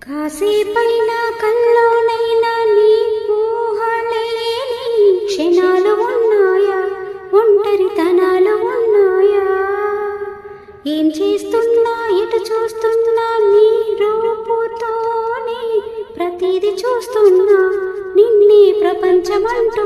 కాసేపైన కల్లోనైనా నీ ఊహలేని క్షణాలు ఉన్నాయా, ఒంటరితనాలు ఉన్నాయా? ఏం చేస్తున్నా ఎటు చూస్తున్నా నీ రూపుతోనే ప్రతిదీ చూస్తున్నా, నిన్నే ప్రపంచమంటూ